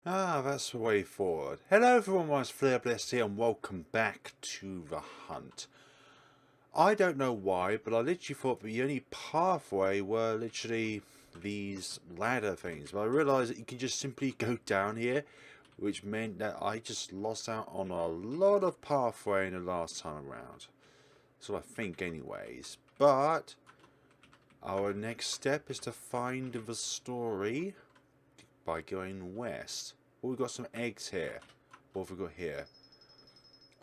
Ah, that's the way forward. Hello everyone, it's FlareBlitzed here and welcome back to the hunt. I don't know why, but I literally thought the only pathway were literally these ladder things. But I realised that you can just simply go down here, which meant that I just lost out on a lot of pathway in the last time around. So I think anyways. But our next step is to find the story by going west. Oh, we've got some eggs here. What have we got here?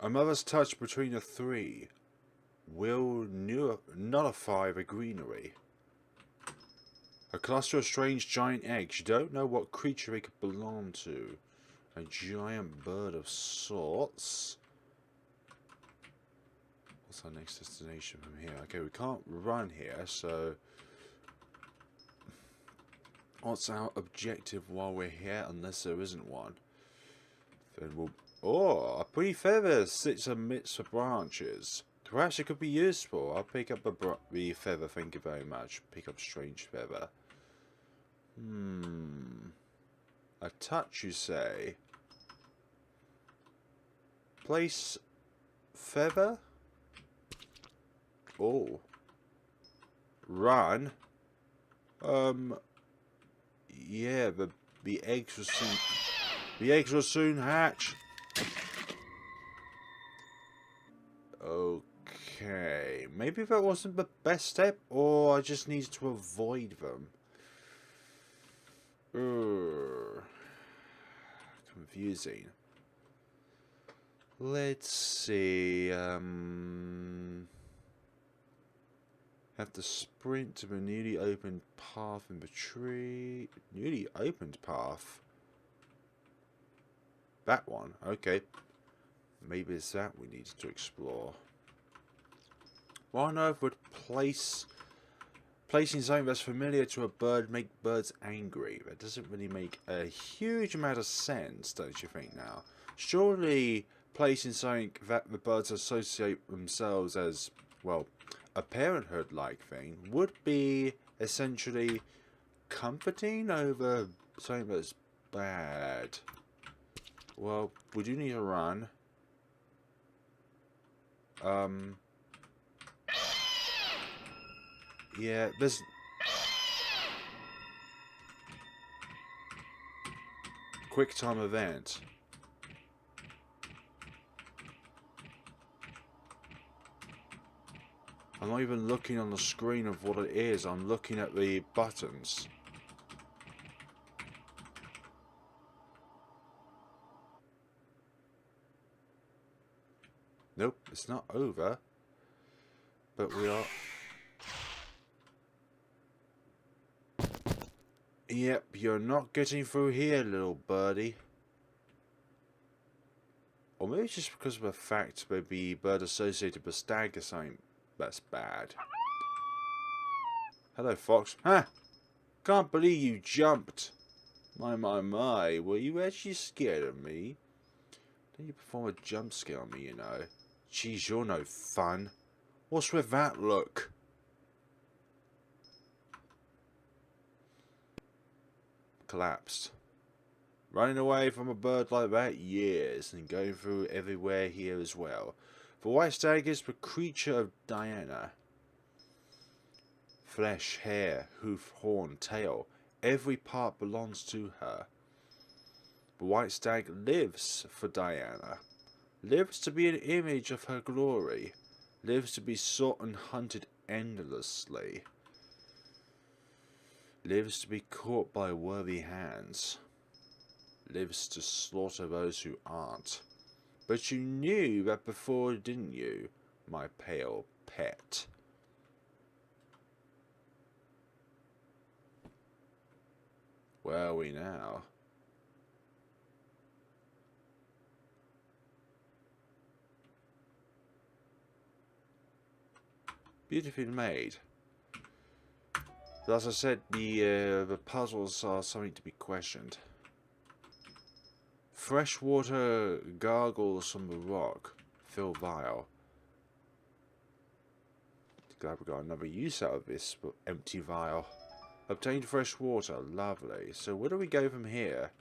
A mother's touch between the three will nullify the greenery. A cluster of strange giant eggs. You don't know what creature they could belong to. A giant bird of sorts. What's our next destination from here? Okay, we can't run here, so what's our objective while we're here, unless there isn't one? Then we'll... Oh, a pretty feather sits amidst the branches. Perhaps it could be useful. I'll pick up the feather, thank you very much. Pick up strange feather. A touch, you say? Place feather? Oh. Run? Yeah, the eggs will soon... The eggs will soon hatch. Okay, maybe that wasn't the best step, or I just need to avoid them. Confusing. Let's see. Have to sprint to the newly opened path in the tree. Newly opened path? That one, okay. Maybe it's that we need to explore. Why on earth would placing something that's familiar to a bird make birds angry? That doesn't really make a huge amount of sense, don't you think now? Surely placing something that the birds associate themselves as, well, a parenthood-like thing would be essentially comforting over something that's bad. Well, we do need to run. Yeah, there's... Quick time event. I'm not even looking on the screen of what it is, I'm looking at the buttons. Nope, it's not over. But we are... Yep, you're not getting through here, little birdie. Or maybe it's just because of the fact that the bird associated with stag is something that's bad. Hello, fox. Huh? Can't believe you jumped. My. Were you actually scared of me? Don't you perform a jump scare on me, you know? Geez, you're no fun. What's with that look? Collapsed. Running away from a bird like that? Years. And going through everywhere here as well. The White Stag is the creature of Diana. Flesh, hair, hoof, horn, tail. Every part belongs to her. The White Stag lives for Diana. Lives to be an image of her glory. Lives to be sought and hunted endlessly. Lives to be caught by worthy hands. Lives to slaughter those who aren't. But you knew that before, didn't you, my pale pet? Where are we now? Beautifully made. But as I said, the puzzles are something to be questioned. Freshwater gargles from the rock. Fill vial. Glad we got another use out of this empty vial. Obtained fresh water. Lovely. So where do we go from here?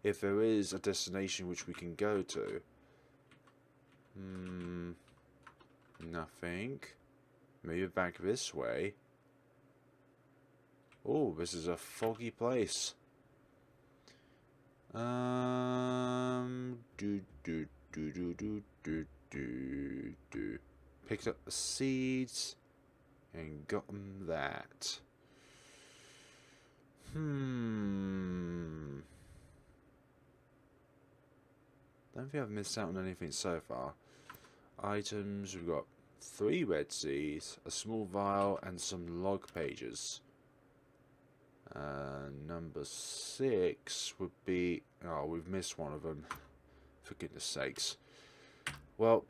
if there is a destination which we can go to. Nothing. Maybe back this way. Oh, this is a foggy place. Picked up the seeds and got them that. Don't think I've missed out on anything so far. Items, we've got 3 red seeds, a small vial, and some log pages. Number 6 would be... Oh, we've missed one of them. For goodness sakes. Well,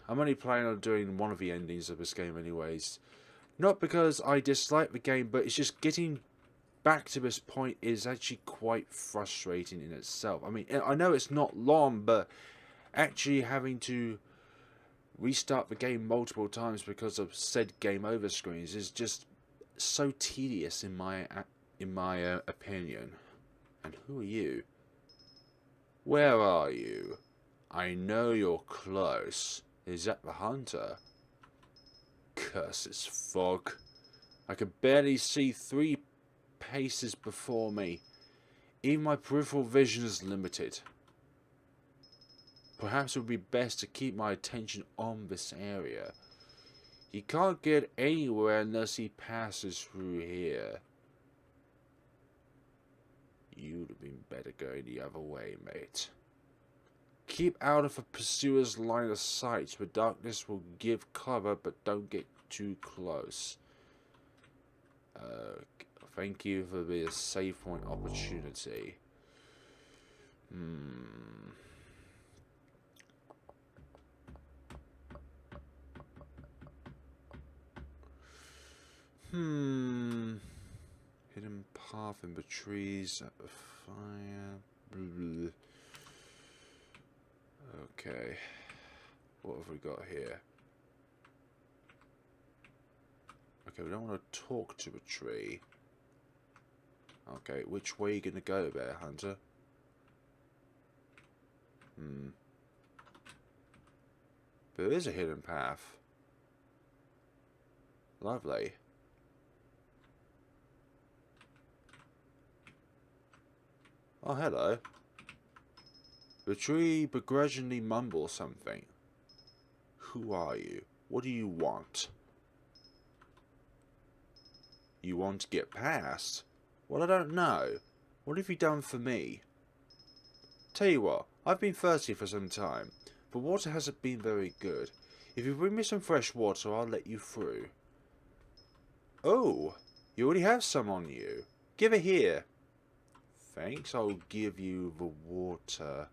I'm only planning on doing one of the endings of this game anyways. Not because I dislike the game, but it's just getting back to this point is actually quite frustrating in itself. I mean, I know it's not long, but actually having to restart the game multiple times because of said game over screens is just so tedious in my opinion. And who are you? Where are you? I know you're close. Is that the hunter? Curse this fog. I can barely see 3 paces before me. Even my peripheral vision is limited. Perhaps it would be best to keep my attention on this area. He can't get anywhere unless he passes through here. You'd have been better going the other way, mate. Keep out of a pursuer's line of sight. The darkness will give cover, but don't get too close. Thank you for the save point opportunity. Hidden path in the trees at the fire. Okay. What have we got here? Okay, we don't want to talk to a tree. Okay, which way are you going to go there, hunter? There is a hidden path. Lovely. Oh, hello. The tree begrudgingly mumbles something. Who are you? What do you want? You want to get past? Well, I don't know. What have you done for me? Tell you what, I've been thirsty for some time. The water hasn't been very good. If you bring me some fresh water, I'll let you through. Oh, you already have some on you. Give it here. Thanks, I'll give you the water.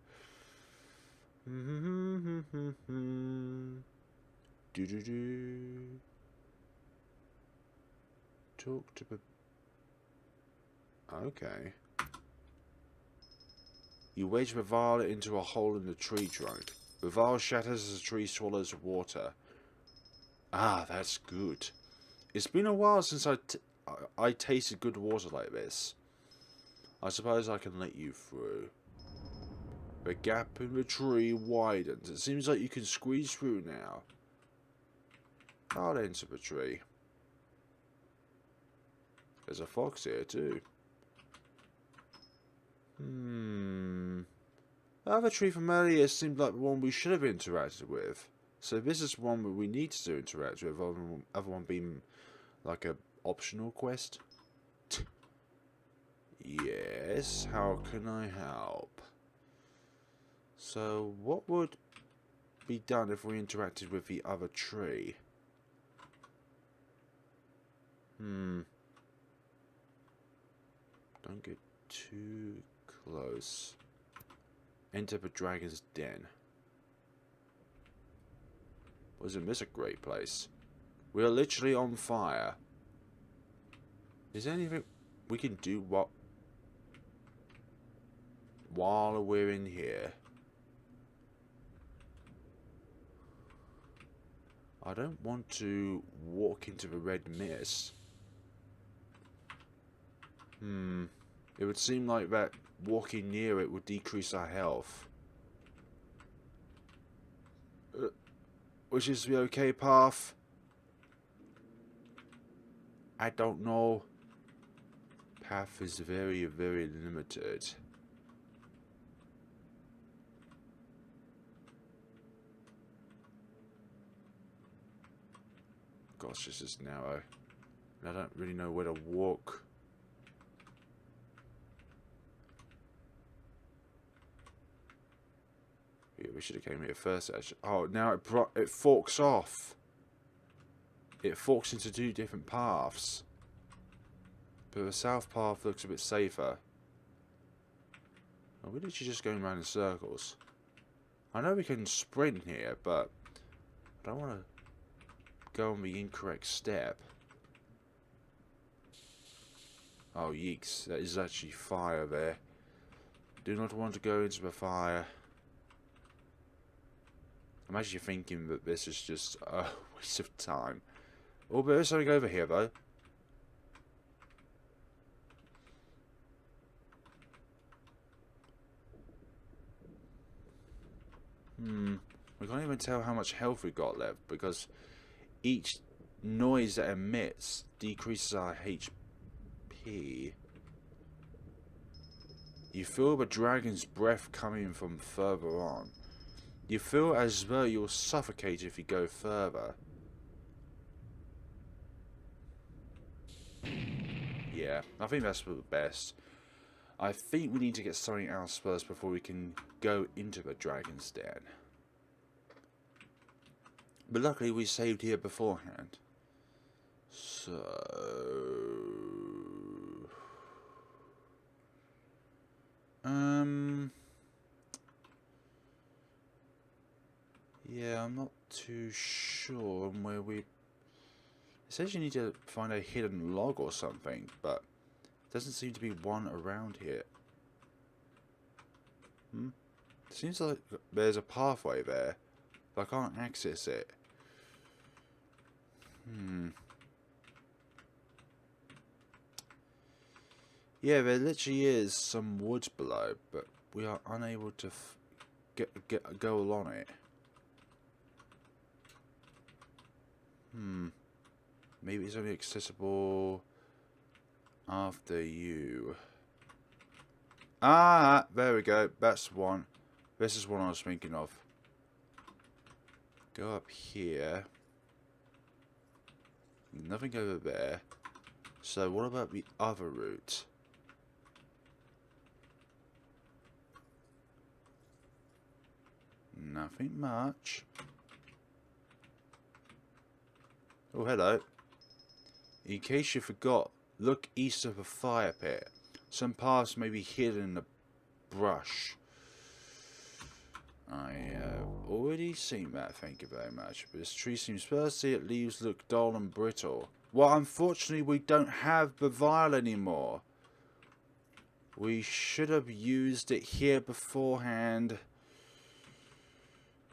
Talk to the... Okay. You wedge the vial into a hole in the tree trunk. The vial shatters as the tree swallows water. Ah, that's good. It's been a while since I tasted good water like this. I suppose I can let you through. The gap in the tree widens. It seems like you can squeeze through now. I'll enter the tree. There's a fox here too. The other tree from earlier seemed like the one we should have interacted with. So this is one that we need to interact with, other one being like a optional quest. Yes, how can I help? So what would be done if we interacted with the other tree? Don't get too close. Enter the dragon's den. Wasn't this a great place? We are literally on fire. Is there anything we can do while we're in here? I don't want to walk into the red mist. It would seem like that walking near it would decrease our health. Which is the okay path? I don't know. Path is very, very limited. Gosh, this is narrow. I don't really know where to walk. Yeah, we should have came here first, actually. Oh, now it forks off. It forks into two different paths. But the south path looks a bit safer. Oh, we're literally just going around in circles. I know we can sprint here, but I don't want to go on the incorrect step. Oh, yeeks. That is actually fire there. Do not want to go into the fire. I'm actually thinking that this is just a waste of time. Oh, but there's something over here, though. We can't even tell how much health we got left, because each noise that emits decreases our HP. You feel the dragon's breath coming from further on. You feel as though you'll suffocate if you go further. Yeah, I think that's for the best. I think we need to get something else first before we can go into the dragon's den. But luckily we saved here beforehand. So... yeah, I'm not too sure on where we... It says you need to find a hidden log or something, but doesn't seem to be one around here. Seems like there's a pathway there, but I can't access it. Yeah, there literally is some woods below, but we are unable to go along it. Maybe it's only accessible after you. Ah, there we go. That's one. This is one I was thinking of. Go up here. Nothing over there. So what about the other route? Nothing much. Oh, hello. In case you forgot, look east of the fire pit. Some paths may be hidden in the brush. I have already seen that, thank you very much. But this tree seems thirsty, its leaves look dull and brittle. Well, unfortunately, we don't have the vial anymore. We should have used it here beforehand.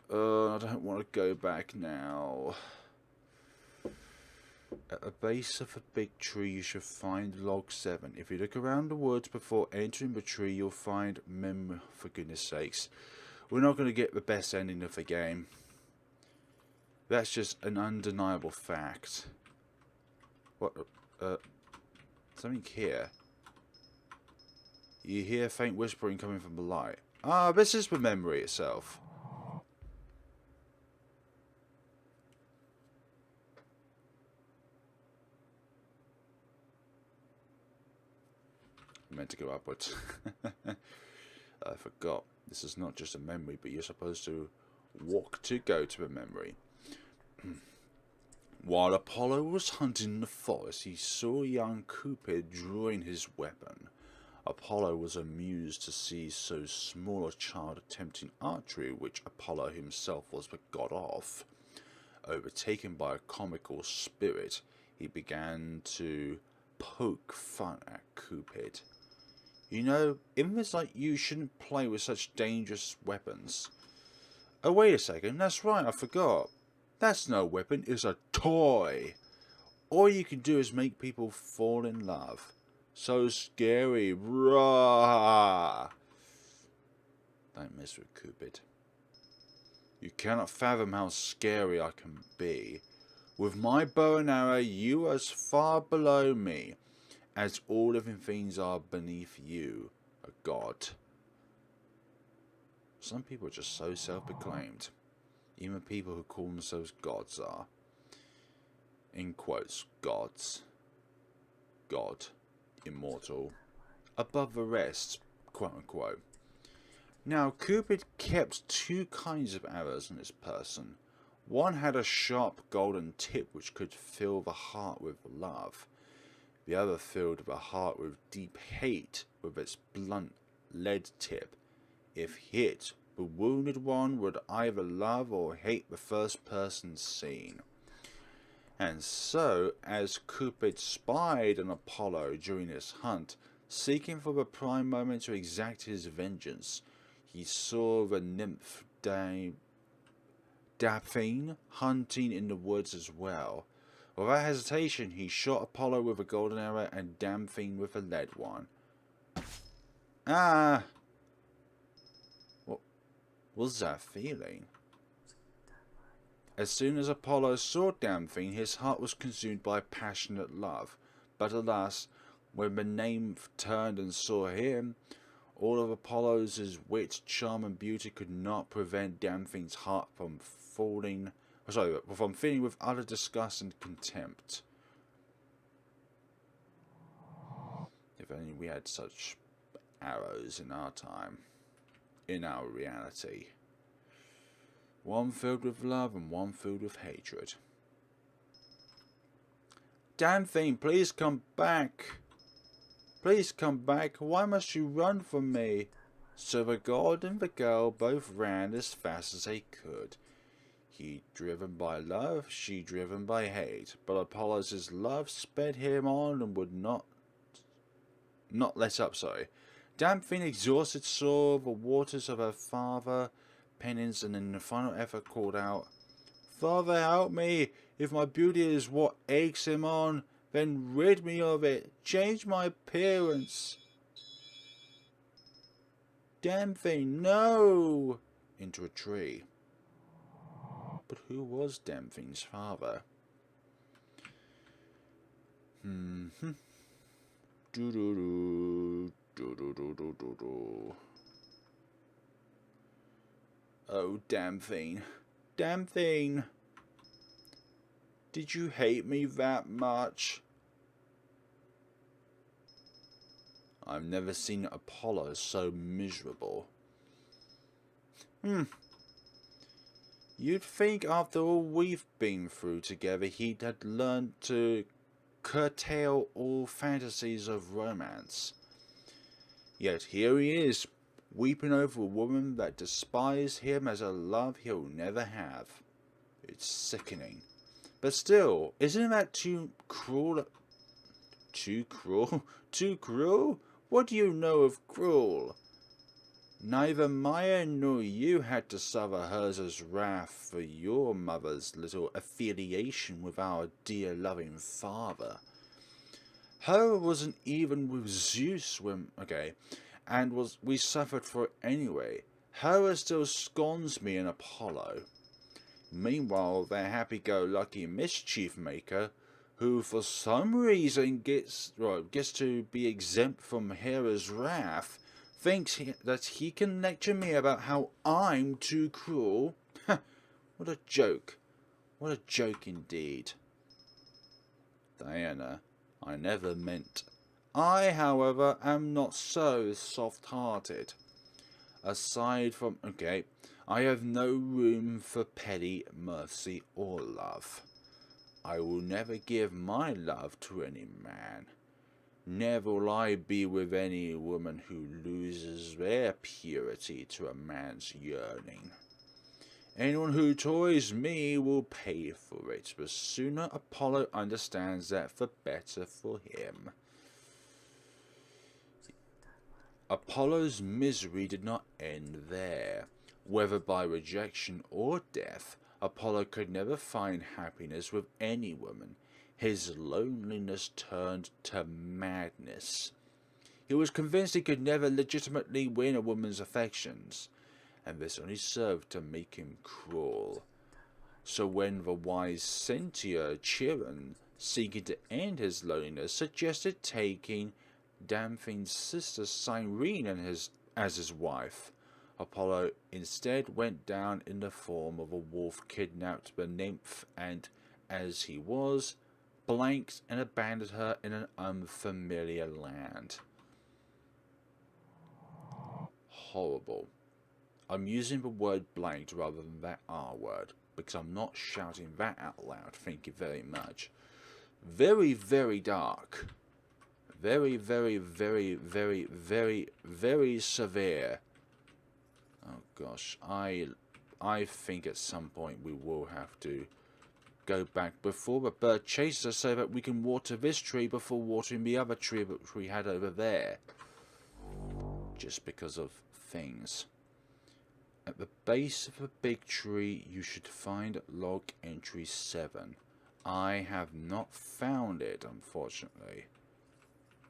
I don't want to go back now. At the base of a big tree, you should find log 7. If you look around the woods before entering the tree, you'll find for goodness sakes. We're not going to get the best ending of the game. That's just an undeniable fact. What? Something here. You hear faint whispering coming from the light. Ah, this is the memory itself. I meant to go upwards. I forgot. This is not just a memory, but you're supposed to walk to go to a memory. While Apollo was hunting in the forest, he saw young Cupid drawing his weapon. Apollo was amused to see so small a child attempting archery, which Apollo himself was the god of. Overtaken by a comical spirit, he began to poke fun at Cupid. You know, infants like you shouldn't play with such dangerous weapons. Oh, wait a second, that's right, I forgot. That's no weapon, it's a toy. All you can do is make people fall in love. So scary. Rah! Don't mess with Cupid. You cannot fathom how scary I can be. With my bow and arrow, you are as far below me as all living things are beneath you, a god. Some people are just so self-proclaimed. Even people who call themselves gods are. In quotes, gods. God. Immortal. Above the rest, quote unquote. Now, Cupid kept two kinds of arrows in his person. One had a sharp golden tip which could fill the heart with love. The other filled the heart with deep hate with its blunt lead tip. If hit, the wounded one would either love or hate the first person seen. And so, as Cupid spied on Apollo during his hunt, seeking for the prime moment to exact his vengeance, he saw the nymph Daphne hunting in the woods as well. Without hesitation, he shot Apollo with a golden arrow and Daphne with a lead one. Ah! What was that feeling? As soon as Apollo saw Daphne, his heart was consumed by passionate love. But alas, when the nymph turned and saw him, all of Apollo's wit, charm, and beauty could not prevent Daphne's heart from feeling with utter disgust and contempt. If only we had such arrows in our time, in our reality. One filled with love and one filled with hatred. Daphne, please come back. Please come back. Why must you run from me? So the god and the girl both ran as fast as they could. He driven by love, she driven by hate. But Apollo's love sped him on and would not let up. Daphne, exhausted, saw the waters of her father penance, and in the final effort called out, "Father, help me! If my beauty is what aches him on, then rid me of it. Change my appearance." Daphne, no! Into a tree. But who was Daphne's father? Oh, Daphne. Daphne! Did you hate me that much? I've never seen Apollo so miserable. You'd think after all we've been through together he'd had learned to curtail all fantasies of romance. Yet here he is, weeping over a woman that despises him as a love he'll never have. It's sickening. But still, isn't that too cruel? Too cruel? Too cruel? What do you know of cruel? Neither Maya nor you had to suffer hers wrath for your mother's little affiliation with our dear loving father. Her wasn't even with Zeus when, we suffered for it anyway. Hera still scorns me and Apollo. Meanwhile, their happy-go-lucky mischief maker, who for some reason gets to be exempt from Hera's wrath, thinks that he can lecture me about how I'm too cruel. What a joke. What a joke indeed. Diana, I never meant. I, however, am not so soft-hearted. Aside from, I have no room for petty mercy or love. I will never give my love to any man. Never will I be with any woman who loses their purity to a man's yearning. Anyone who toys me will pay for it. The sooner Apollo understands that, the better for him. Apollo's misery did not end there. Whether by rejection or death, Apollo could never find happiness with any woman. his loneliness turned to madness. He was convinced he could never legitimately win a woman's affections, and this only served to make him cruel. So when the wise Cynthia Chiron, seeking to end his loneliness, suggested taking Damphine's sister Cyrene as his wife, Apollo instead went down in the form of a wolf, kidnapped the nymph, and, as he was, blanked and abandoned her in an unfamiliar land. Horrible. I'm using the word blanked rather than that R word, because I'm not shouting that out loud, thank you very much. Very, very dark. Very, very, very, very, very, very severe. Oh gosh, I think at some point we will have to go back before the bird chases us so that we can water this tree before watering the other tree that we had over there. Just because of things. At the base of the big tree you should find log entry 7. I have not found it, unfortunately.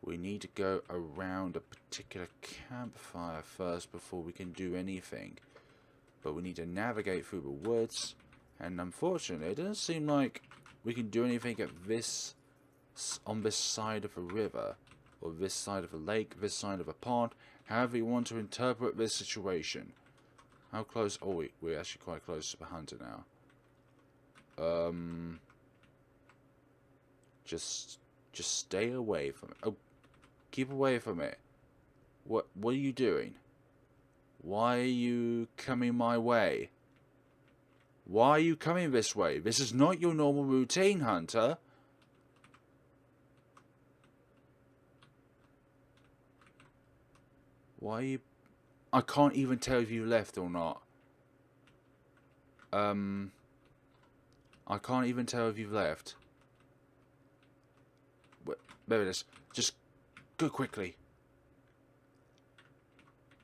We need to go around a particular campfire first before we can do anything. But we need to navigate through the woods, and unfortunately it doesn't seem like we can do anything at on this side of the river, or this side of the lake, this side of a pond, however you want to interpret this situation. How close? Oh, we're actually quite close to the hunter now. Just stay away from it. Oh, keep away from it. What are you doing? Why are you coming my way? Why are you coming this way? This is not your normal routine, hunter. Why are you... I can't even tell if you left or not. I can't even tell if you've left. There it is. Just go quickly.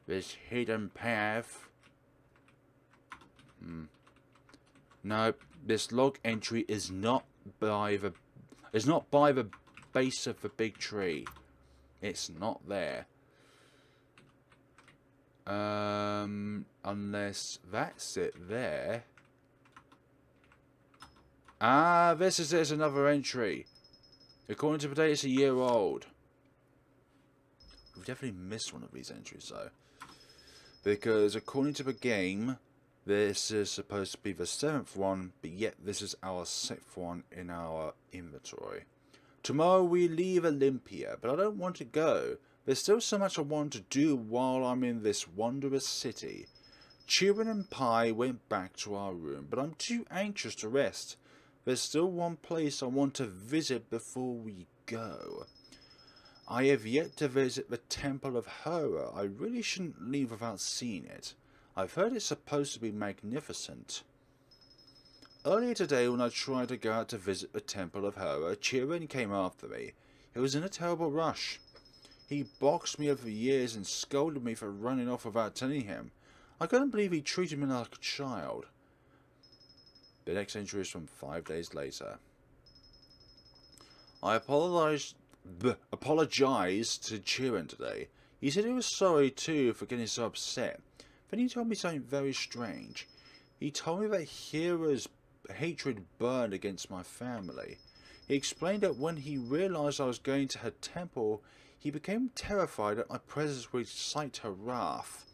This hidden path. No, this log entry is not by the base of the big tree. It's not there. Unless that's it there. Ah, this is another entry. According to the date, it's a year old. We've definitely missed one of these entries though. Because according to the game, this is supposed to be the 7th one, but yet this is our 6th one in our inventory. Tomorrow we leave Olympia, but I don't want to go. There's still so much I want to do while I'm in this wondrous city. Chiron and Pi went back to our room, but I'm too anxious to rest. There's still one place I want to visit before we go. I have yet to visit the Temple of Hera. I really shouldn't leave without seeing it. I've heard it's supposed to be magnificent. Earlier today, when I tried to go out to visit the Temple of Hera, Chiron came after me. He was in a terrible rush. He boxed me over the years and scolded me for running off without telling him. I couldn't believe he treated me like a child. The next entry is from 5 days later. I apologized to Chiron today. He said he was sorry too for getting so upset. Then he told me something very strange. He told me that Hera's hatred burned against my family. He explained that when he realized I was going to her temple, he became terrified that my presence would excite her wrath.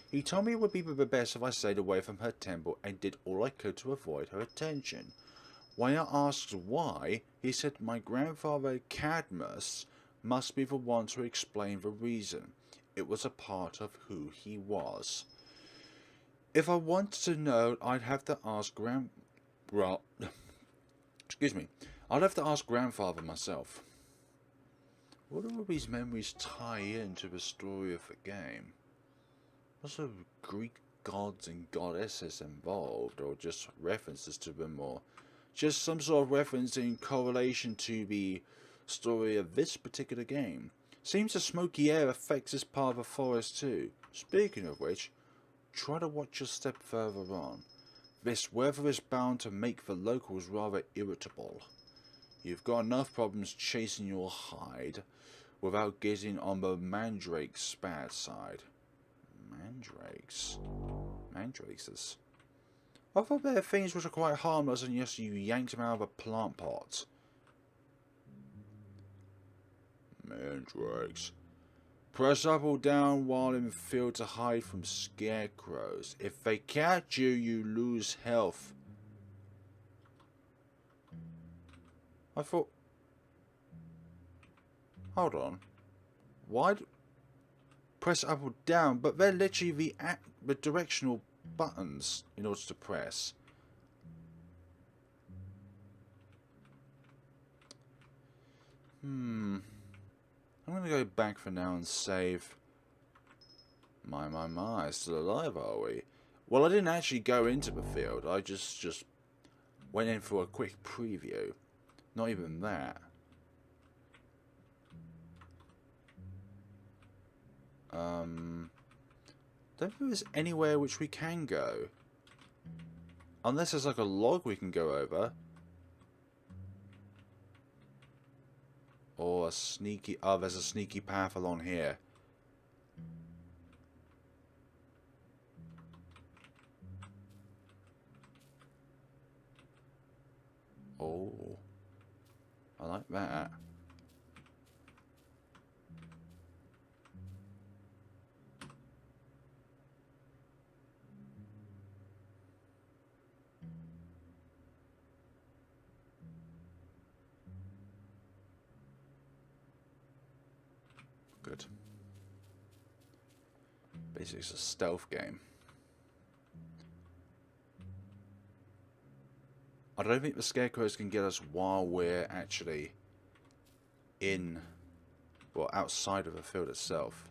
He told me it would be the best if I stayed away from her temple and did all I could to avoid her attention. When I asked why, he said my grandfather Cadmus must be the one to explain the reason. It was a part of who he was. If I wanted to know, I'd have to ask I'd have to ask grandfather myself. What do all these memories tie into the story of the game? Was there Greek gods and goddesses involved, or just references to them, or just some sort of reference in correlation to the story of this particular game? Seems the smoky air affects this part of the forest too. Speaking of which, try to watch your step further on. This weather is bound to make the locals rather irritable. You've got enough problems chasing your hide without getting on the Mandrakes' bad side. Mandrakes? Mandrakes. I thought they were things which are quite harmless and yes, you yanked them out of a plant pot. Mandrakes. Press up or down while in field to hide from Scarecrows. If they catch you, you lose health. I thought... Hold on. Why... Press up or down, but they're literally the directional buttons in order to press. I'm going to go back for now and save. My, still alive, are we? Well, I didn't actually go into the field. I just went in for a quick preview. Not even that. Don't think there's anywhere which we can go. Unless there's like a log we can go over. Or a sneaky... Oh, there's a sneaky path along here. Oh. I like that. Good. Basically, it's a stealth game. I don't think the Scarecrows can get us while we're actually in, well, outside of the field itself.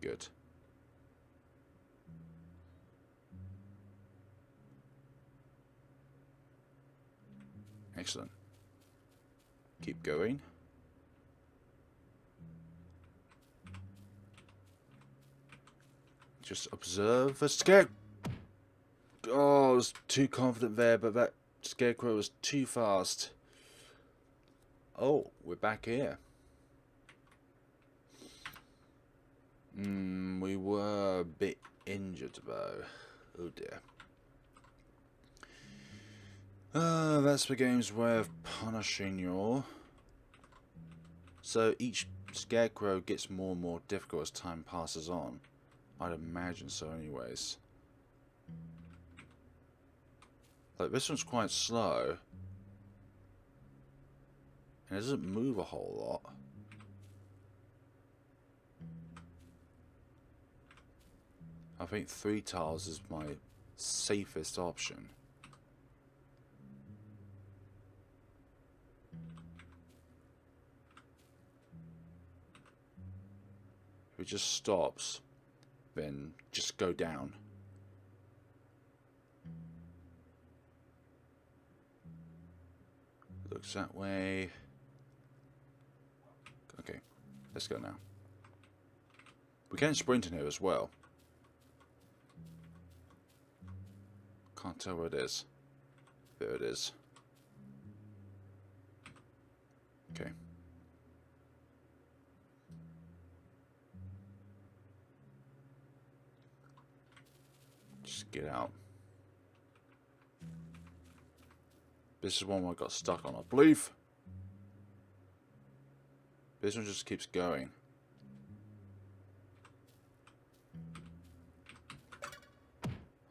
Good. Excellent. Keep going. Just observe the scare. Oh, I was too confident there, but that Scarecrow was too fast. Oh, we're back here. We were a bit injured though. Oh dear. That's the game's way of punishing you. So each Scarecrow gets more and more difficult as time passes on. I'd imagine so anyways. Like, this one's quite slow. And it doesn't move a whole lot. I think 3 tiles is my safest option. If it just stops, then just go down. Looks that way. Okay, let's go now. We can sprint in here as well. Can't tell where it is. There it is. Okay. Just get out. This is one I got stuck on, I believe. This one just keeps going.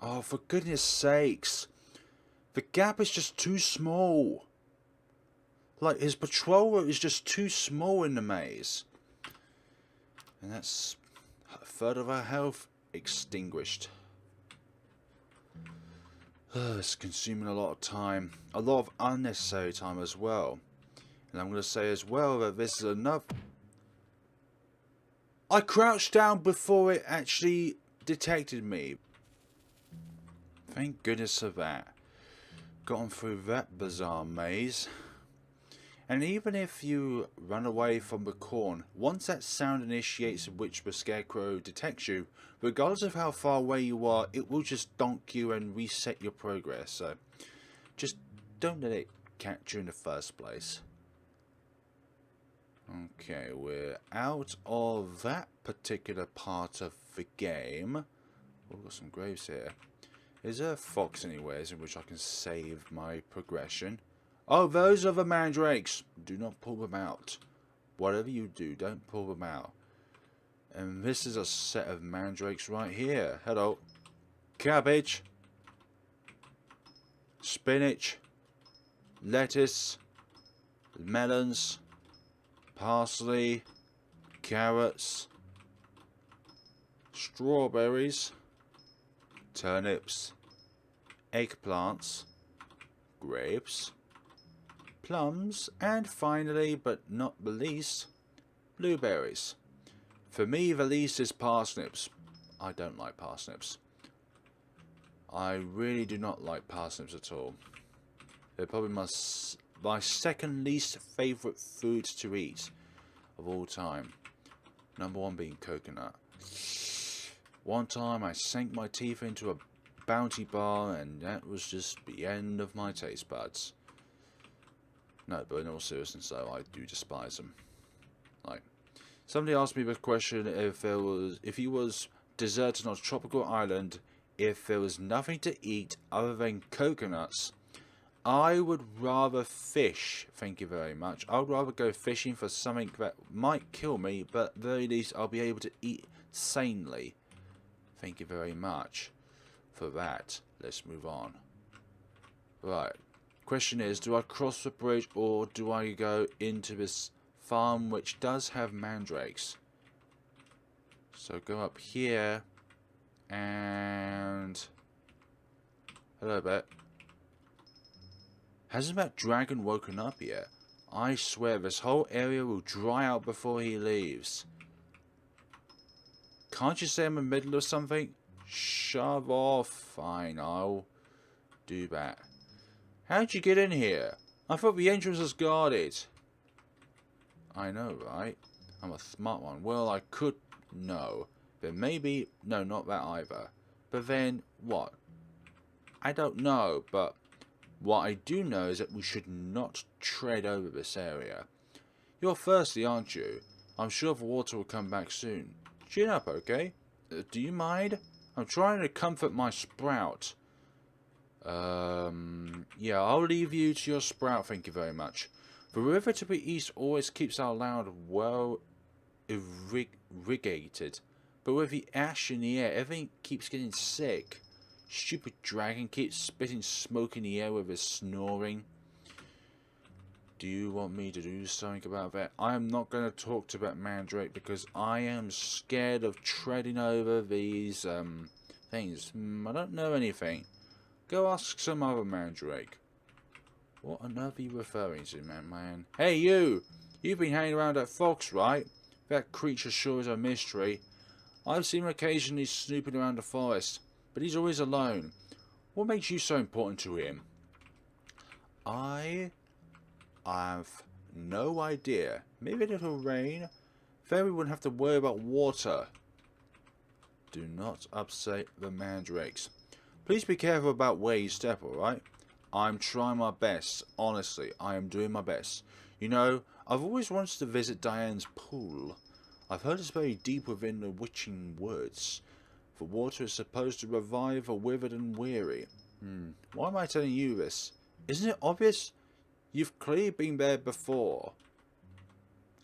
Oh, for goodness sakes. The gap is just too small. Like, his patrol route is just too small in the maze. And that's a third of our health extinguished. It's consuming a lot of time. A lot of unnecessary time as well. And I'm going to say as well that this is enough. I crouched down before it actually detected me. Thank goodness for that. Gotten through that bizarre maze. And even if you run away from the corn, once that sound initiates in which the Scarecrow detects you, regardless of how far away you are, it will just donk you and reset your progress. So just don't let it catch you in the first place. Okay, we're out of that particular part of the game. We've got some graves here. Is there a fox anywhere in which I can save my progression? Oh, those are the mandrakes. Do not pull them out. Whatever you do, don't pull them out. And this is a set of mandrakes right here. Hello. Cabbage. Spinach. Lettuce. Melons. Parsley. Carrots. Strawberries. Turnips. Eggplants. Grapes. Plums, and finally, but not the least, blueberries. For me, the least is parsnips. I don't like parsnips. I really do not like parsnips at all. They're probably my second least favourite food to eat of all time. Number one being coconut. One time I sank my teeth into a Bounty bar and that was just the end of my taste buds. No, but in all seriousness though, I do despise them. Like, somebody asked me the question if he was deserted on a tropical island, if there was nothing to eat other than coconuts, I would rather fish, thank you very much. I would rather go fishing for something that might kill me, but at the very least I'll be able to eat sanely. Thank you very much for that. Let's move on. Right. Question is, do I cross the bridge or do I go into this farm which does have mandrakes? So go up here and... Hello, Bet. Hasn't that dragon woken up yet? I swear this whole area will dry out before he leaves. Can't you say I'm in the middle of something? Shove off. Fine, I'll do that. How'd you get in here? I thought the entrance was guarded. I know, right? I'm a smart one. Well, I could know. But maybe... No, not that either. But then, what? I don't know, but... What I do know is that we should not tread over this area. You're thirsty, aren't you? I'm sure the water will come back soon. Chin up, okay? Do you mind? I'm trying to comfort my sprout. Yeah, I'll leave you to your sprout, thank you very much. The river to the east always keeps our land well irrigated, but with the ash in the air, everything keeps getting sick. Stupid dragon keeps spitting smoke in the air with his snoring. Do you want me to do something about that? I am not going to talk to that mandrake because I am scared of treading over these things. I don't know anything. Go ask some other mandrake. What on earth are you referring to, man? Hey, you! You've been hanging around that fox, right? That creature sure is a mystery. I've seen him occasionally snooping around the forest, but he's always alone. What makes you so important to him? I have no idea. Maybe a little rain. Then we wouldn't have to worry about water. Do not upset the mandrakes. Please be careful about where you step, alright? I'm trying my best. Honestly, I am doing my best. You know, I've always wanted to visit Diane's pool. I've heard it's very deep within the witching woods. The water is supposed to revive the withered and weary. Why am I telling you this? Isn't it obvious? You've clearly been there before.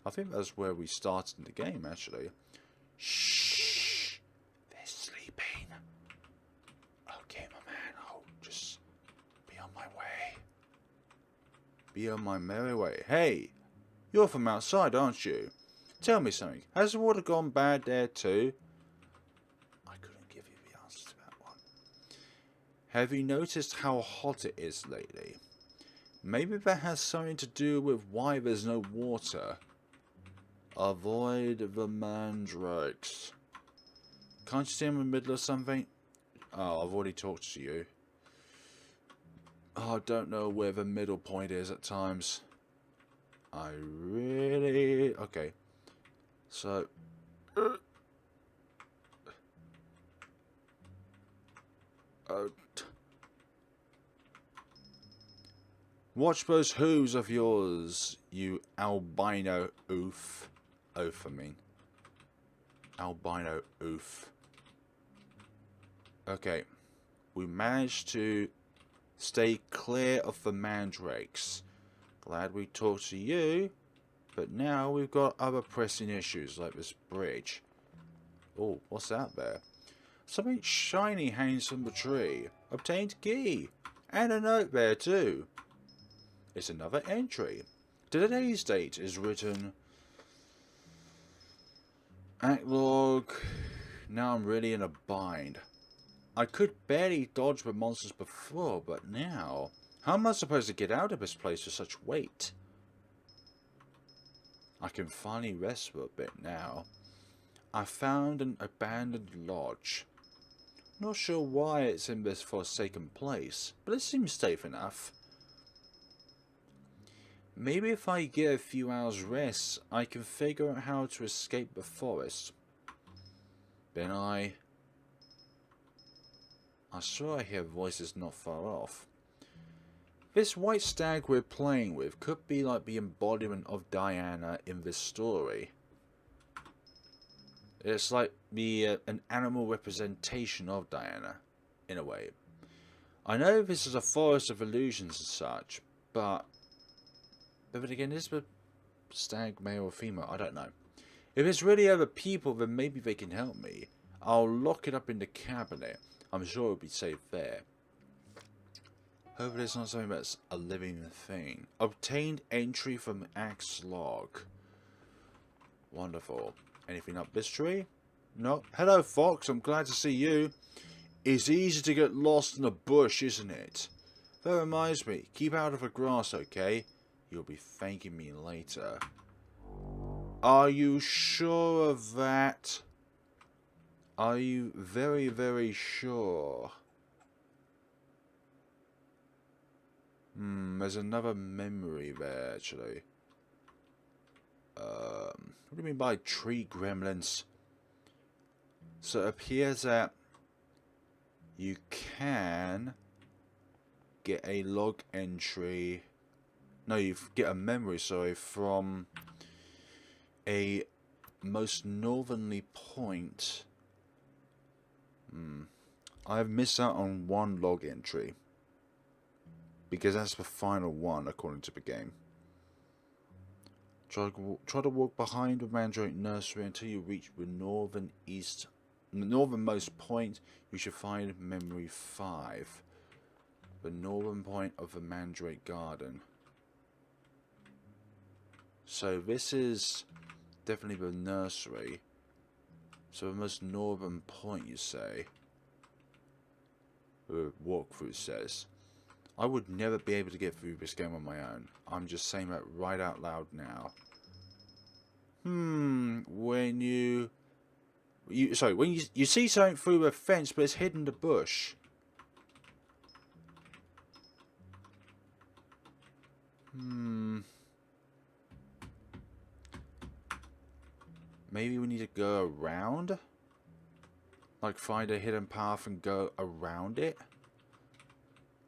I think that's where we started in the game, actually. Shh! They're sleeping. Okay, my man, I'll just be on my way. Be on my merry way. Hey! You're from outside, aren't you? Tell me something. Has the water gone bad there too? I couldn't give you the answer to that one. Have you noticed how hot it is lately? Maybe that has something to do with why there's no water. Avoid the mandrakes. Can't you see I'm in the middle of something? Oh, I've already talked to you. Oh, I don't know where the middle point is at times. I really... Okay. So... watch those hooves of yours, you albino oof. Oaf, I mean. Albino oof. Okay. We managed to stay clear of the Mandrakes. Glad we talked to you. But now we've got other pressing issues like this bridge. Oh, what's that there? Something shiny hangs from the tree. Obtained key. And a note there too. It's another entry. Today's date is written... Actlog. Now I'm really in a bind. I could barely dodge the monsters before, but now... How am I supposed to get out of this place with such weight? I can finally rest for a bit now. I found an abandoned lodge. Not sure why it's in this forsaken place, but it seems safe enough. Maybe if I get a few hours rest, I can figure out how to escape the forest. Then I swear I hear voices not far off. This White Stag we're playing with could be like the embodiment of Diana in this story. It's like an animal representation of Diana, in a way. I know this is a forest of illusions and such, but then again, is the stag male or female? I don't know. If it's really other people, then maybe they can help me. I'll lock it up in the cabinet. I'm sure it'll be safe there. Hopefully it's not something that's a living thing. Obtained entry from Axe Log. Wonderful. Anything up this tree? No. Hello, Fox. I'm glad to see you. It's easy to get lost in a bush, isn't it? That reminds me. Keep out of the grass, okay? You'll be thanking me later. Are you sure of that? Are you very, very sure? There's another memory there, actually. What do you mean by tree gremlins? So it appears that you can get a log entry. No, you get a memory, sorry, from a most northerly point. I've missed out on one log entry. Because that's the final one, according to the game. Try to walk behind the Mandrake nursery until you reach the northernmost point. You should find memory 5. The northern point of the Mandrake garden. So this is definitely the nursery. So the most northern point, you say. The walkthrough says. I would never be able to get through this game on my own. I'm just saying that right out loud now. When you see something through a fence, but it's hidden in the bush. Maybe we need to go around? Like find a hidden path and go around it?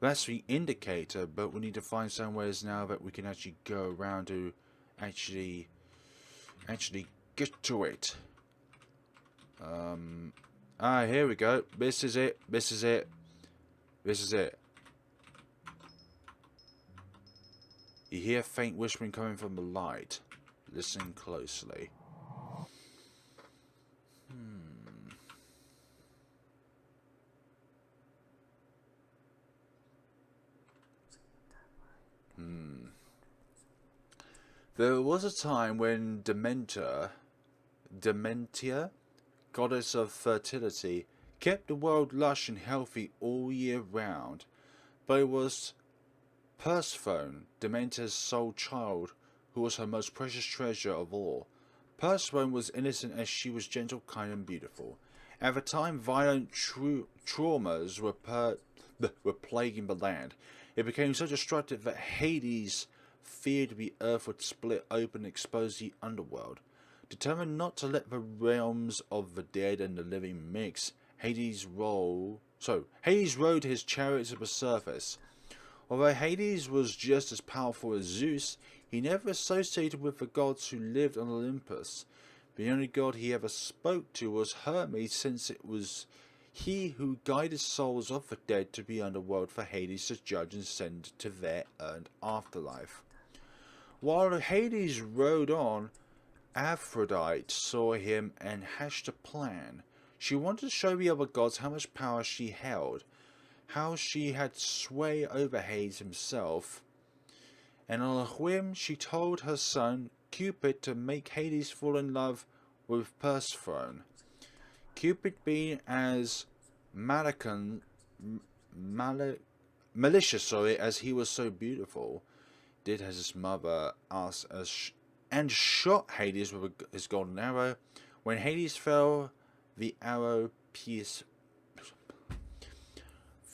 That's the indicator, but we need to find somewhere now that we can actually go around to actually get to it. Here we go. This is it. This is it. This is it. You hear faint whispering coming from the light. Listen closely. There was a time when Dementia, goddess of fertility, kept the world lush and healthy all year round. But it was Persephone, Dementia's sole child, who was her most precious treasure of all. Persephone was innocent as she was gentle, kind and beautiful. At the time, violent traumas were plaguing the land. It became so destructive that Hades feared the earth would split open and expose the underworld. Determined not to let the realms of the dead and the living mix, Hades rode his chariot to the surface. Although Hades was just as powerful as Zeus, he never associated with the gods who lived on Olympus. The only god he ever spoke to was Hermes, since it was he who guided souls of the dead to the underworld for Hades to judge and send to their earned afterlife. While Hades rode on, Aphrodite saw him and hatched a plan. She wanted to show the other gods how much power she held, how she had sway over Hades himself, and on a whim she told her son Cupid to make Hades fall in love with Persephone. Cupid, being as malicious as he was so beautiful, did as his mother asked, and shot Hades with his golden arrow. When Hades fell, the arrow pierced.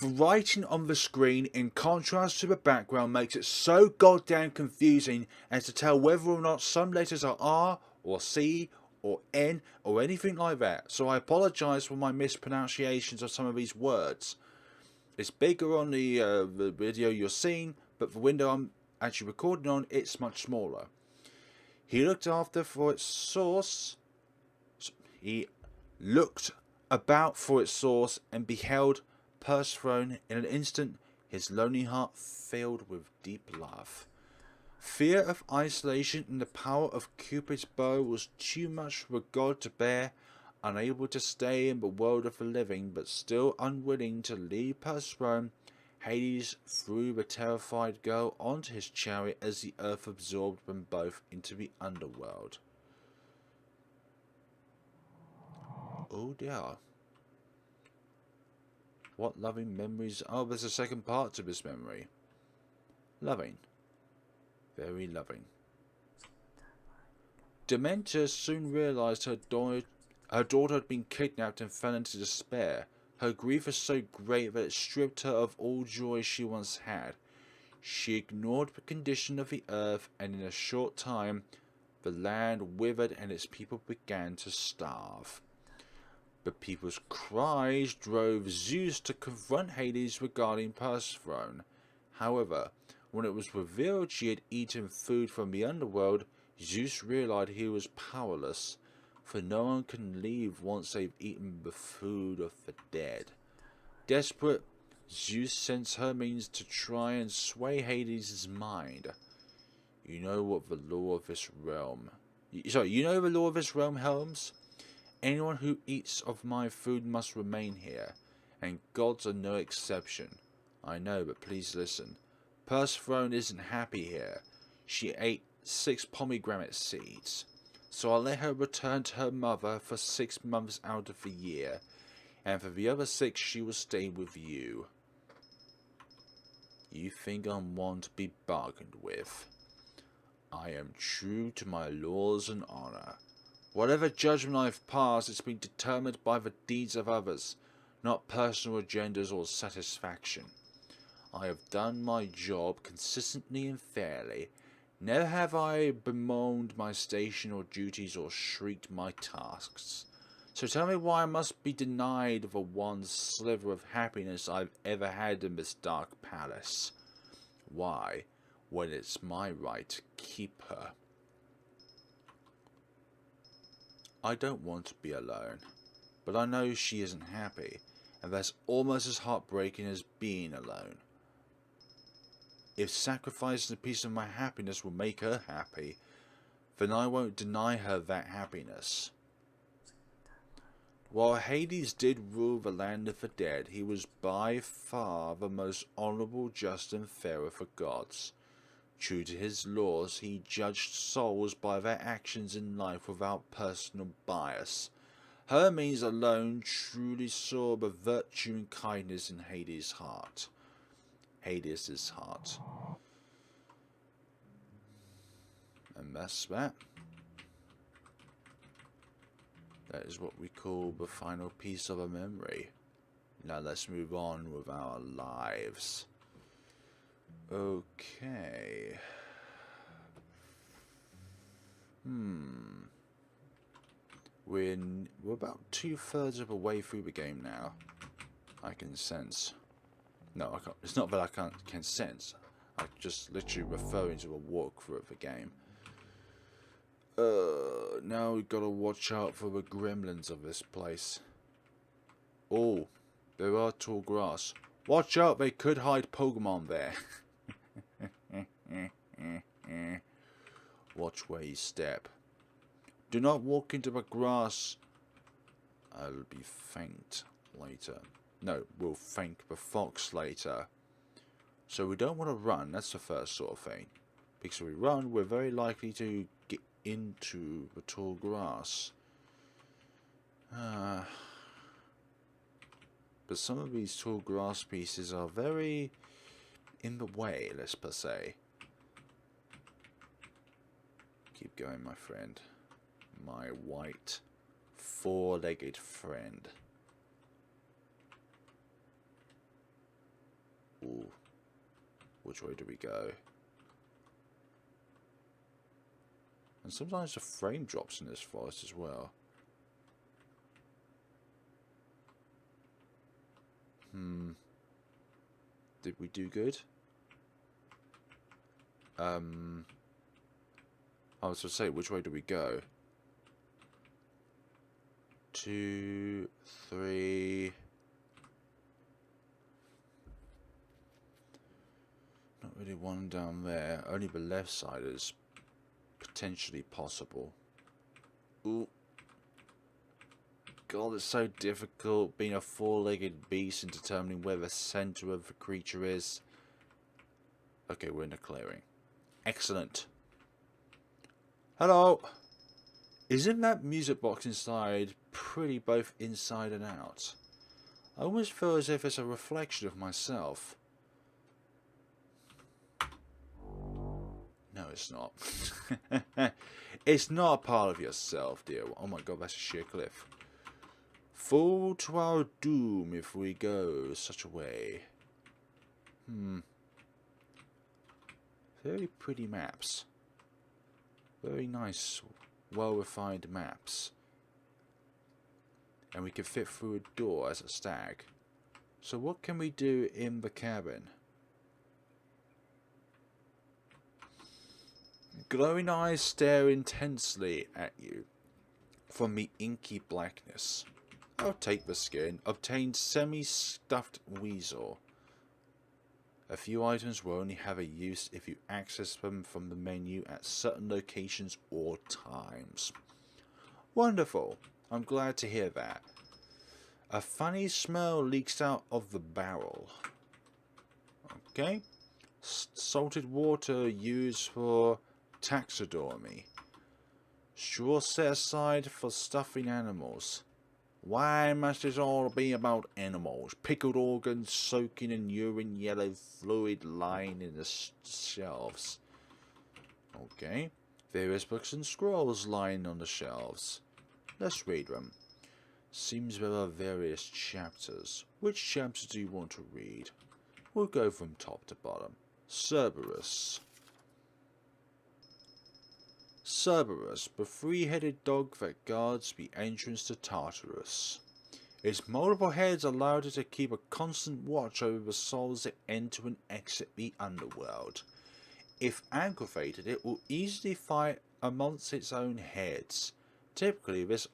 The writing on the screen, in contrast to the background, makes it so goddamn confusing as to tell whether or not some letters are R or C or N or anything like that. So I apologise for my mispronunciations of some of these words. It's bigger on the video you're seeing, but the window I'm actually recording on, it's much smaller. He looked for its source and beheld Persephone. In an instant, his lonely heart filled with deep love. Fear of isolation and the power of Cupid's bow was too much for a god to bear. Unable to stay in the world of the living, but still unwilling to leave Persephone, Hades threw the terrified girl onto his chariot as the earth absorbed them both into the underworld. Oh dear. What loving memories. Oh, there's a second part to this memory. Loving. Very loving. Demeter soon realized her daughter had been kidnapped and fell into despair. Her grief was so great that it stripped her of all joy she once had. She ignored the condition of the earth, and in a short time the land withered and its people began to starve. The people's cries drove Zeus to confront Hades regarding Persephone. However, when it was revealed she had eaten food from the underworld, Zeus realized he was powerless, for no one can leave once they've eaten the food of the dead. Desperate, Zeus sends Hermes to try and sway Hades' mind. You know the law of this realm, Helms? Anyone who eats of my food must remain here, and gods are no exception. I know, but please listen. Persephone isn't happy here. She ate 6 pomegranate seeds. So I'll let her return to her mother for 6 months out of the year, and for the other 6 she will stay with you. You think I'm one to be bargained with? I am true to my laws and honor. Whatever judgment I've passed, it's been determined by the deeds of others, not personal agendas or satisfaction. I have done my job consistently and fairly. Never have I bemoaned my station or duties or shrieked my tasks. So tell me why I must be denied the one sliver of happiness I've ever had in this dark palace. Why, when it's my right to keep her? I don't want to be alone, but I know she isn't happy, and that's almost as heartbreaking as being alone. If sacrificing a piece of my happiness will make her happy, then I won't deny her that happiness. While Hades did rule the land of the dead, he was by far the most honourable, just, and fair of the gods. True to his laws, he judged souls by their actions in life without personal bias. Hermes alone truly saw the virtue and kindness in Hades' heart. And that's that. That is what we call the final piece of a memory. Now let's move on with our lives. Okay. We're about 2/3 of the way through the game now. I can sense. No, I can't. It's not that I can sense. I'm just literally referring to a walkthrough of the game. Now we've got to watch out for the gremlins of this place. Oh, there are tall grass. Watch out, they could hide Pokemon there. Watch where you step. Do not walk into the grass. I'll be thanked later. No, we'll thank the fox later. So we don't want to run, that's the first sort of thing. Because if we run, we're very likely to get into the tall grass. But some of these tall grass pieces are very in the way, let's per se. Keep going, my friend. My white, four-legged friend. Ooh. Which way do we go? And sometimes the frame drops in this forest as well. Did we do good? I was to say, which way do we go? 2, 3. Not really one down there. Only the left side is potentially possible. Ooh. God, it's so difficult being a four-legged beast and determining where the center of the creature is. Okay, we're in a clearing. Excellent. Hello. Isn't that music box inside pretty both inside and out? I almost feel as if it's a reflection of myself. No, it's not. It's not a part of yourself, dear. Oh my god, that's a sheer cliff. Fall to our doom if we go such a way. Very pretty maps. Very nice, well-refined maps. And we can fit through a door as a stag. So what can we do in the cabin? Glowing eyes stare intensely at you from the inky blackness. I'll take the skin. Obtain semi-stuffed weasel. A few items will only have a use if you access them from the menu at certain locations or times. Wonderful. I'm glad to hear that. A funny smell leaks out of the barrel. Okay. Salted water used for taxidermy. Straw set aside for stuffing animals. Why must it all be about animals? Pickled organs soaking in urine yellow fluid lying in the shelves. Okay. Various books and scrolls lying on the shelves. Let's read them. Seems there are various chapters. Which chapter do you want to read? We'll go from top to bottom. Cerberus. Cerberus, the three-headed dog that guards the entrance to Tartarus. Its multiple heads allowed it to keep a constant watch over the souls that enter and exit the underworld. If aggravated, it will easily fight amongst its own heads. Typically, this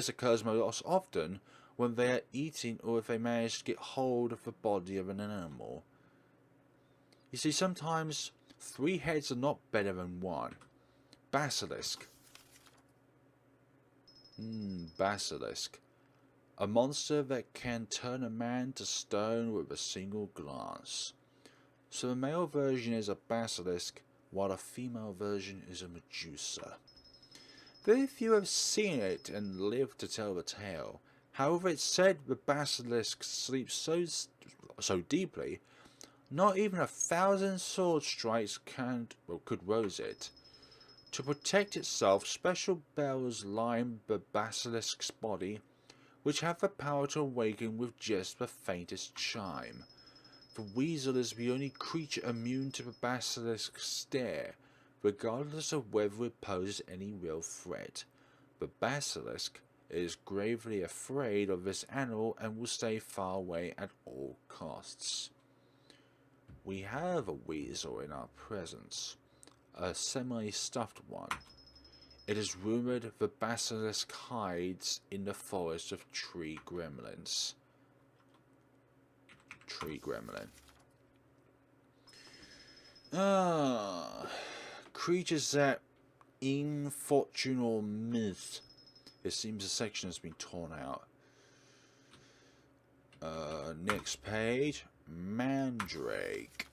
occurs most often when they are eating or if they manage to get hold of the body of an animal. You see, sometimes 3 heads are not better than 1. Basilisk. Basilisk. A monster that can turn a man to stone with a single glance. So the male version is a basilisk, while the female version is a Medusa. Very few have seen it and lived to tell the tale. However, it's said the basilisk sleeps so deeply, not even 1,000 sword strikes could rouse it. To protect itself, special bells line the basilisk's body, which have the power to awaken with just the faintest chime. The weasel is the only creature immune to the basilisk's stare, regardless of whether it poses any real threat. The basilisk is gravely afraid of this animal and will stay far away at all costs. We have a weasel in our presence, a semi-stuffed one. It is rumored the basilisk hides in the forest of tree gremlins. Tree gremlin. Creatures that in fortune or myth. It seems a section has been torn out. Next page. Mandrake.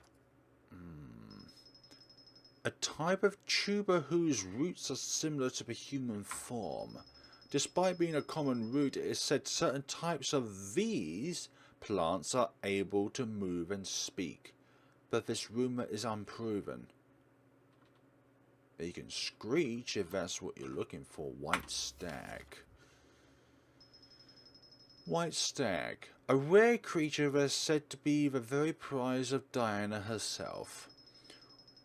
A type of tuber whose roots are similar to the human form. Despite being a common root, it is said certain types of these plants are able to move and speak, but this rumor is unproven. You can screech if that's what you're looking for. White Stag. White Stag. A rare creature that is said to be the very prize of Diana herself.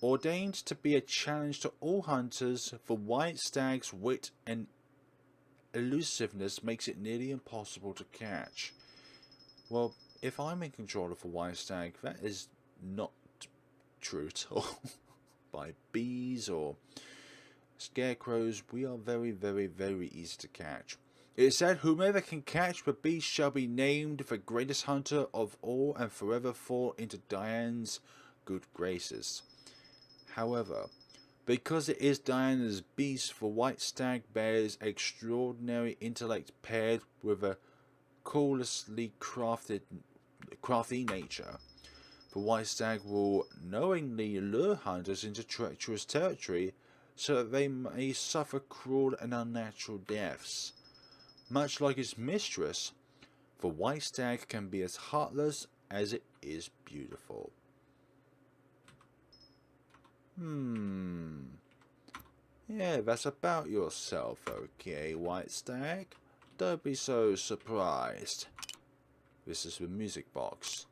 Ordained to be a challenge to all hunters, the White Stag's wit and elusiveness makes it nearly impossible to catch. Well, if I'm in control of a White Stag, that is not true at all. By bees or scarecrows, we are very, very, very easy to catch. It is said, whomever can catch the beast shall be named the greatest hunter of all and forever fall into Diana's good graces. However, because it is Diana's beast, the White Stag bears extraordinary intellect paired with a cautiously crafty nature. The White Stag will knowingly lure hunters into treacherous territory so that they may suffer cruel and unnatural deaths. Much like its mistress, the White Stag can be as heartless as it is beautiful. Yeah, that's about yourself, okay, White Stag? Don't be so surprised. This is the music box.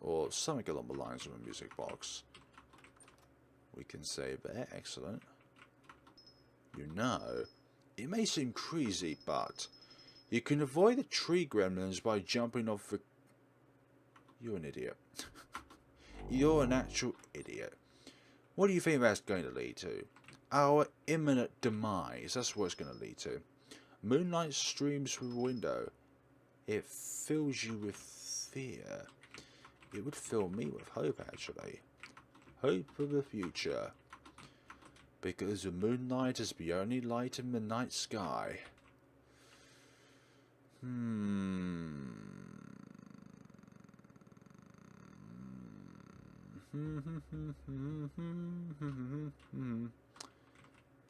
Or something along the lines of a music box. We can say there, excellent. You know, it may seem crazy, but you can avoid the tree gremlins by jumping off the... You're an idiot. You're an actual idiot. What do you think that's going to lead to? Our imminent demise. That's what it's going to lead to. Moonlight streams through the window. It fills you with fear. It would fill me with hope, actually. Hope for the future. Because the moonlight is the only light in the night sky.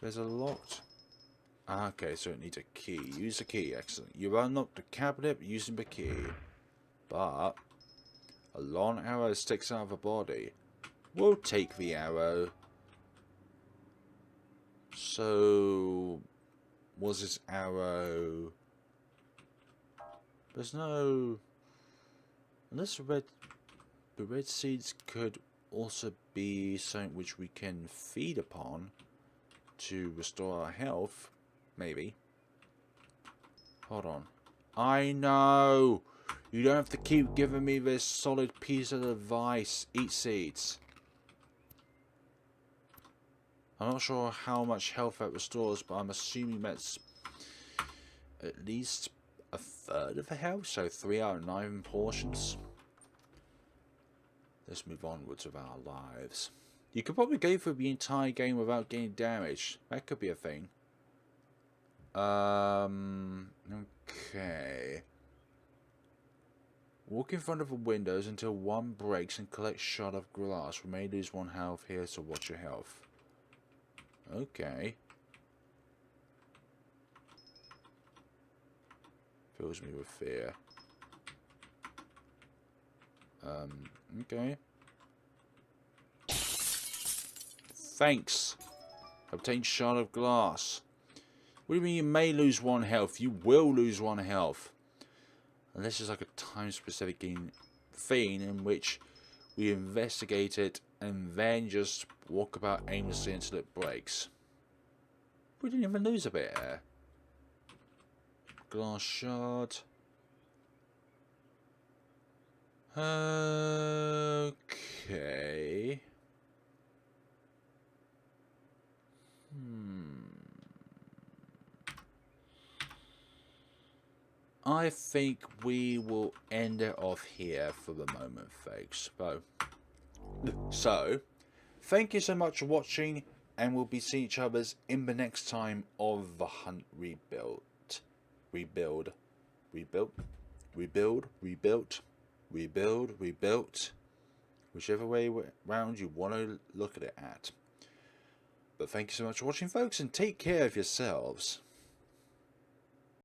There's a lot. Okay, so it needs a key. Use the key, excellent. You unlock the cabinet using the key. But a long arrow sticks out of the body. We'll take the arrow. So, was this arrow... There's no... Unless the red seeds could also be something which we can feed upon to restore our health. Maybe. Hold on. I know! You don't have to keep giving me this solid piece of advice. Eat seeds. I'm not sure how much health that restores, but I'm assuming that's at least a third of the health, so 3 out of 9 portions. Let's move onwards with our lives. You could probably go through the entire game without getting damaged. That could be a thing. Okay. Walk in front of the windows until one breaks and collect shard of glass. We may lose 1 health here, so watch your health. Okay. Fills me with fear. Okay. Thanks. Obtain shard of glass. What do you mean you may lose 1 health? You will lose 1 health. Unless it's like a time-specific thing in which we investigate it, and then just walk about aimlessly until it breaks. We didn't even lose a bit here. Glass shard. Okay. I think we will end it off here for the moment, folks. So, thank you so much for watching, and we'll be seeing each other in the next time of the Hunt Rebuilt. Rebuild. Whichever way round you want to look at it at. But thank you so much for watching, folks, and take care of yourselves.